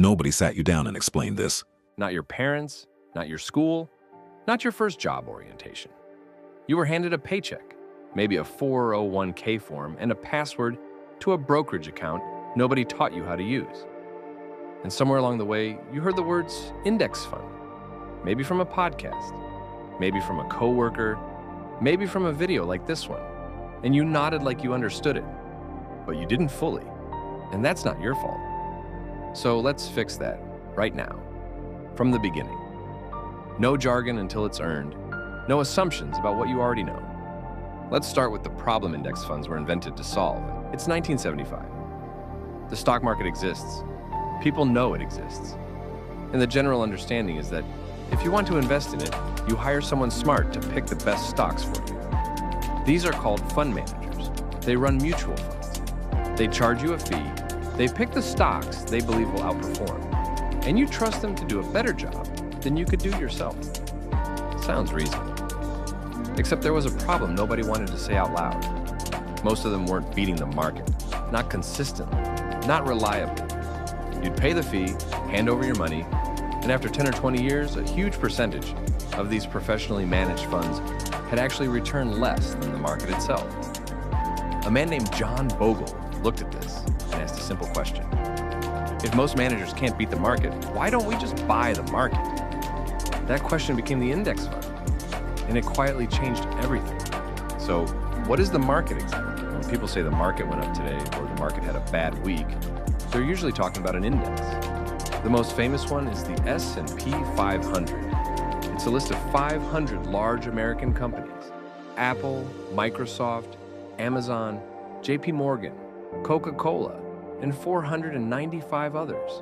Nobody sat you down and explained this. Not your parents, not your school, not your first job orientation. You were handed a paycheck, maybe a 401k form, and a password to a brokerage account nobody taught you how to use. And somewhere along the way, you heard the words index fund, maybe from a podcast, maybe from a coworker, maybe from a video like this one, and you nodded like you understood it, but you didn't fully, and that's not your fault. So let's fix that right now, from the beginning. No jargon until it's earned, no assumptions about what you already know. Let's start with the problem index funds were invented to solve. It's 1975. The stock market exists. People know it exists. And the general understanding is that if you want to invest in it, you hire someone smart to pick the best stocks for you. These are called fund managers. They run mutual funds. They charge you a fee. They pick the stocks they believe will outperform. And you trust them to do a better job than you could do yourself. Sounds reasonable. Except there was a problem nobody wanted to say out loud. Most of them weren't beating the market, not consistently, not reliably. You'd pay the fee, hand over your money, and after 10 or 20 years, a huge percentage of these professionally managed funds had actually returned less than the market itself. A man named John Bogle looked at this and asked a simple question. If most managers can't beat the market, why don't we just buy the market? That question became the index fund, and it quietly changed everything. So, what is the market exactly? When people say the market went up today or the market had a bad week, they're usually talking about an index. The most famous one is the S&P 500. It's a list of 500 large American companies: Apple, Microsoft, Amazon, JP Morgan, Coca-Cola, and 495 others.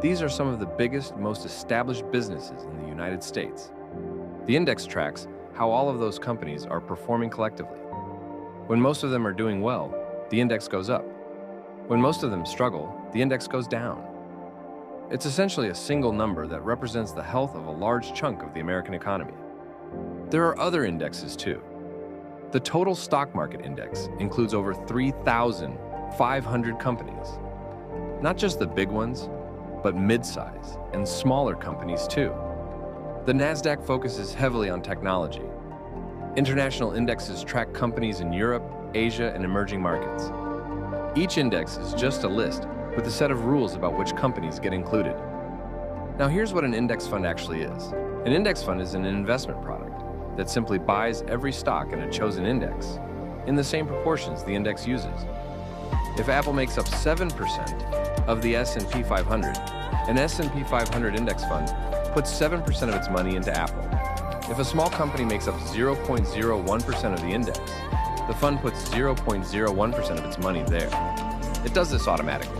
These are some of the biggest, most established businesses in the United States. The index tracks how all of those companies are performing collectively. When most of them are doing well, the index goes up. When most of them struggle, the index goes down. It's essentially a single number that represents the health of a large chunk of the American economy. There are other indexes too. The total stock market index includes over 3,500 companies. Not just the big ones, but mid-size and smaller companies too. The NASDAQ focuses heavily on technology. International indexes track companies in Europe, Asia, and emerging markets. Each index is just a list with a set of rules about which companies get included. Now here's what an index fund actually is. An index fund is an investment product that simply buys every stock in a chosen index in the same proportions the index uses. If Apple makes up 7% of the S&P 500, an S&P 500 index fund puts 7% of its money into Apple. If a small company makes up 0.01% of the index, the fund puts 0.01% of its money there. It does this automatically.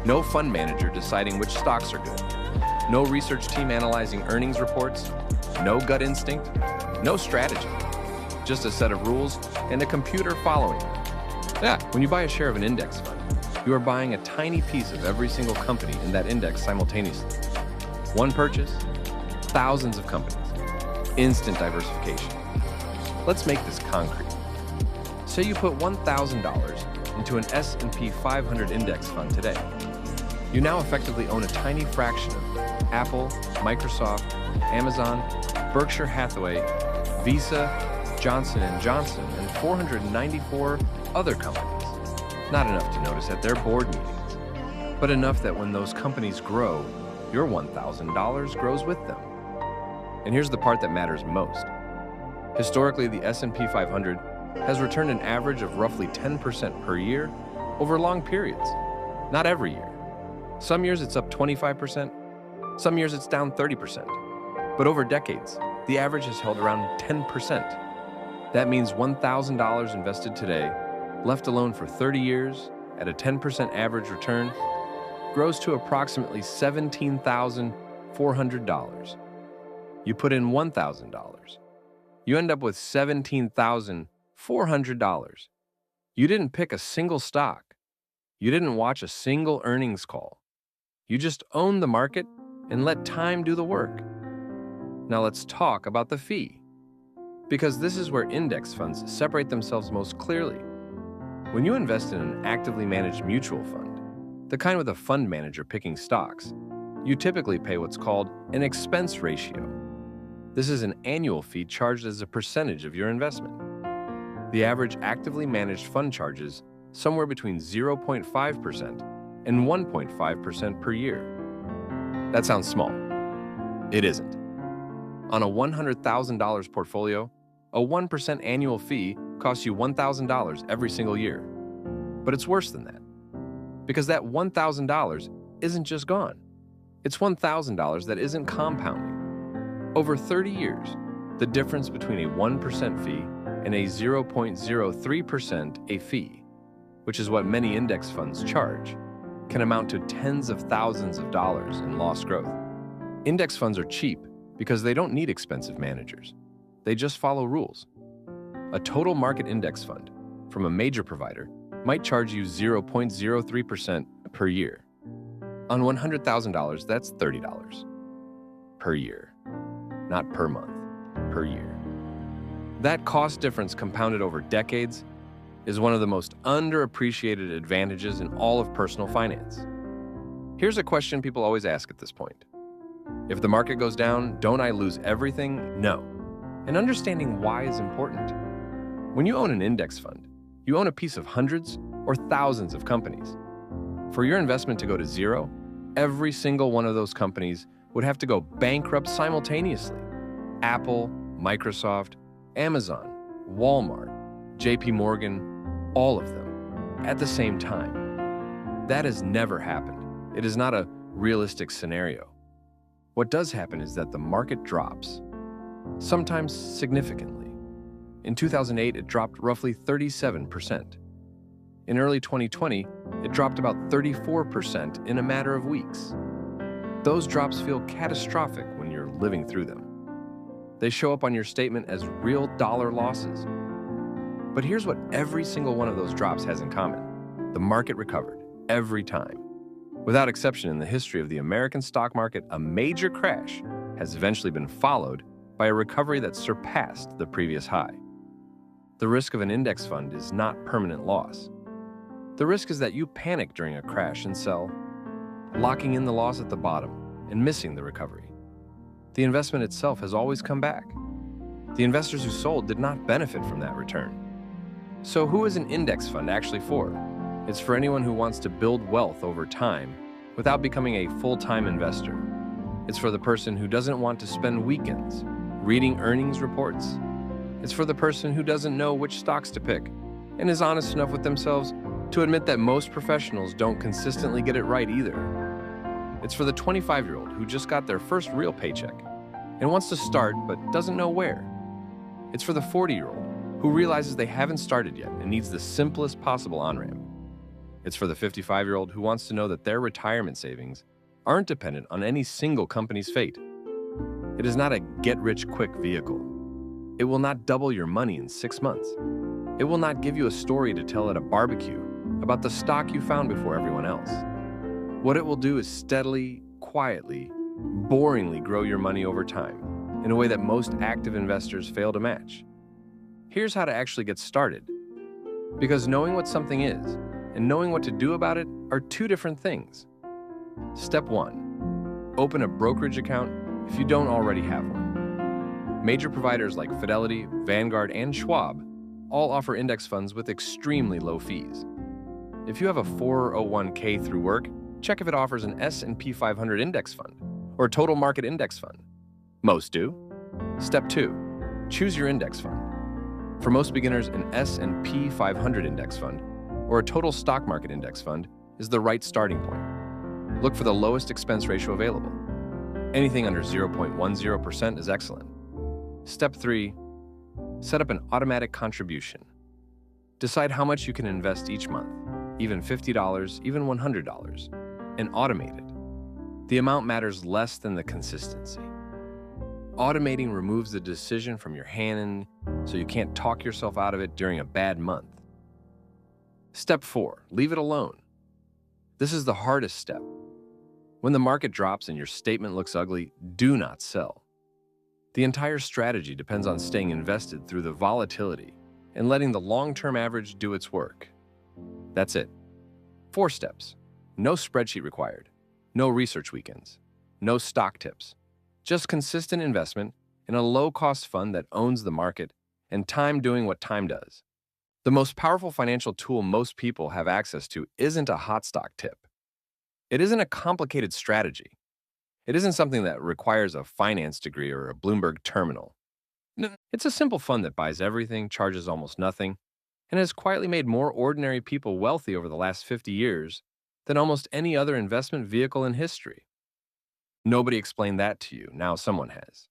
No fund manager deciding which stocks are good. No research team analyzing earnings reports. No gut instinct. No strategy. Just a set of rules and a computer following them. Yeah, when you buy a share of an index fund, you are buying a tiny piece of every single company in that index simultaneously. One purchase, thousands of companies. Instant diversification. Let's make this concrete. Say you put $1,000 into an S&P 500 index fund today. You now effectively own a tiny fraction of Apple, Microsoft, Amazon, Berkshire Hathaway, Visa, Johnson & Johnson, and 494 other companies. Not enough to notice at their board meetings, but enough that when those companies grow, your $1,000 grows with them. And here's the part that matters most. Historically, the S&P 500 has returned an average of roughly 10% per year over long periods, not every year. Some years it's up 25%, some years it's down 30%. But over decades, the average has held around 10%. That means $1,000 invested today, left alone for 30 years at a 10% average return, grows to approximately $17,400. You put in $1,000. You end up with $17,400. You didn't pick a single stock. You didn't watch a single earnings call. You just owned the market and let time do the work. Now let's talk about the fee, because this is where index funds separate themselves most clearly. When you invest in an actively managed mutual fund, the kind with a fund manager picking stocks, you typically pay what's called an expense ratio. This is an annual fee charged as a percentage of your investment. The average actively managed fund charges somewhere between 0.5% and 1.5% per year. That sounds small. It isn't. On a $100,000 portfolio, a 1% annual fee costs you $1,000 every single year. But it's worse than that. Because that $1,000 isn't just gone. It's $1,000 that isn't compounding. Over 30 years, the difference between a 1% fee and a 0.03% fee, which is what many index funds charge, can amount to tens of thousands of dollars in lost growth. Index funds are cheap because they don't need expensive managers. They just follow rules. A total market index fund from a major provider might charge you 0.03% per year. On $100,000, that's $30 per year, not per month, per year. That cost difference compounded over decades is one of the most underappreciated advantages in all of personal finance. Here's a question people always ask at this point. If the market goes down, don't I lose everything? No. And understanding why is important. When you own an index fund, you own a piece of hundreds or thousands of companies. For your investment to go to zero, every single one of those companies would have to go bankrupt simultaneously. Apple, Microsoft, Amazon, Walmart, JP Morgan, all of them, at the same time. That has never happened. It is not a realistic scenario. What does happen is that the market drops, sometimes significantly. In 2008, it dropped roughly 37%. In early 2020, it dropped about 34% in a matter of weeks. Those drops feel catastrophic when you're living through them. They show up on your statement as real dollar losses. But here's what every single one of those drops has in common. The market recovered, every time. Without exception in the history of the American stock market, a major crash has eventually been followed by a recovery that surpassed the previous high. The risk of an index fund is not permanent loss. The risk is that you panic during a crash and sell, locking in the loss at the bottom and missing the recovery. The investment itself has always come back. The investors who sold did not benefit from that return. So who is an index fund actually for? It's for anyone who wants to build wealth over time without becoming a full-time investor. It's for the person who doesn't want to spend weekends reading earnings reports. It's for the person who doesn't know which stocks to pick and is honest enough with themselves to admit that most professionals don't consistently get it right either. It's for the 25-year-old who just got their first real paycheck and wants to start but doesn't know where. It's for the 40-year-old who realizes they haven't started yet and needs the simplest possible on-ramp. It's for the 55-year-old who wants to know that their retirement savings aren't dependent on any single company's fate. It is not a get-rich-quick vehicle. It will not double your money in 6 months. It will not give you a story to tell at a barbecue about the stock you found before everyone else. What it will do is steadily, quietly, boringly grow your money over time in a way that most active investors fail to match. Here's how to actually get started. Because knowing what something is and knowing what to do about it are two different things. Step 1. Open a brokerage account if you don't already have one. Major providers like Fidelity, Vanguard, and Schwab all offer index funds with extremely low fees. If you have a 401k through work, check if it offers an S&P 500 index fund or a total market index fund. Most do. Step 2. Choose your index fund. For most beginners, an S&P 500 index fund or a total stock market index fund is the right starting point. Look for the lowest expense ratio available. Anything under 0.10% is excellent. Step 3. Set up an automatic contribution. Decide how much you can invest each month, even $50, even $100, and automate it. The amount matters less than the consistency. Automating removes the decision from your hand so you can't talk yourself out of it during a bad month. Step 4. Leave it alone. This is the hardest step. When the market drops and your statement looks ugly, do not sell. The entire strategy depends on staying invested through the volatility and letting the long-term average do its work. That's it. 4 steps. No spreadsheet required. No research weekends. No stock tips. Just consistent investment in a low-cost fund that owns the market and time doing what time does. The most powerful financial tool most people have access to isn't a hot stock tip. It isn't a complicated strategy. It isn't something that requires a finance degree or a Bloomberg terminal. It's a simple fund that buys everything, charges almost nothing, and has quietly made more ordinary people wealthy over the last 50 years than almost any other investment vehicle in history. Nobody explained that to you. Now someone has.